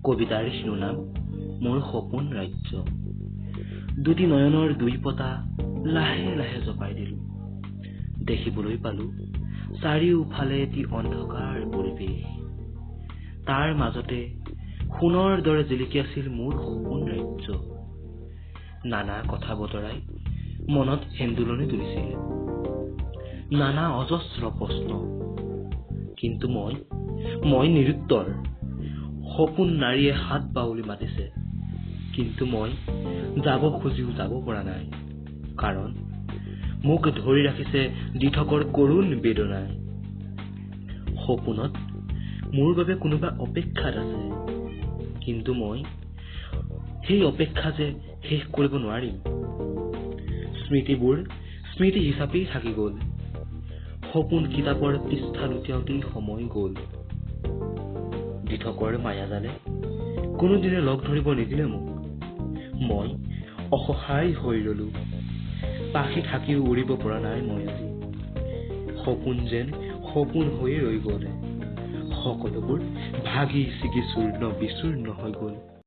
কবিতাৰ শিৰোনাম মোৰ সপোন ৰাজ্য। দুটি নয়নৰ দুই পতা লাহে লাহে জপাই দিলো। দেখিবলৈ পালো চাৰিওফালে এটি অন্ধকাৰ পৰিৱেশ। তাৰ মাজতে সোণৰ দৰে জিলিকি আছিল মোৰ সপোন ৰাজ্য। নানা কথা বতৰাই মনত হেন্দোলনি তুলিছিল, নানা অজস্ৰ প্ৰশ্ন, কিন্তু মই নিৰুত্তৰ। সপোন নাৰীয়ে হাত বাউলি মাতিছে, কিন্তু মই যাব খুজিও যাব পৰা নাই, কাৰণ মোক ধৰি ৰাখিছে দিঠকৰ কৰুণ বেদনাই। সপোনত মোৰ বাবে কোনোবা অপেক্ষাত আছে, কিন্তু মই সেই অপেক্ষা যে শেষ কৰিব নোৱাৰিম। স্মৃতিবোৰ স্মৃতি হিচাপেই থাকি গ'ল, সপোন কিতাপৰ পৃষ্ঠা লুটিয়াওতেই সময় গ'ল। দিঠকৰ মায়াজালে কোনোদিনে লগ ধৰিব নিদিলে মোক। মই অসহায় হৈ ৰলো, পাখি থাকিও উৰিব পৰা নাই মই আজি। সপোন যেন সপোন হৈয়ে ৰৈ গ'ল, সকলোবোৰ ভাগি ছিগি চূৰ্ণ বিচূৰ্ণ হৈ গ'ল।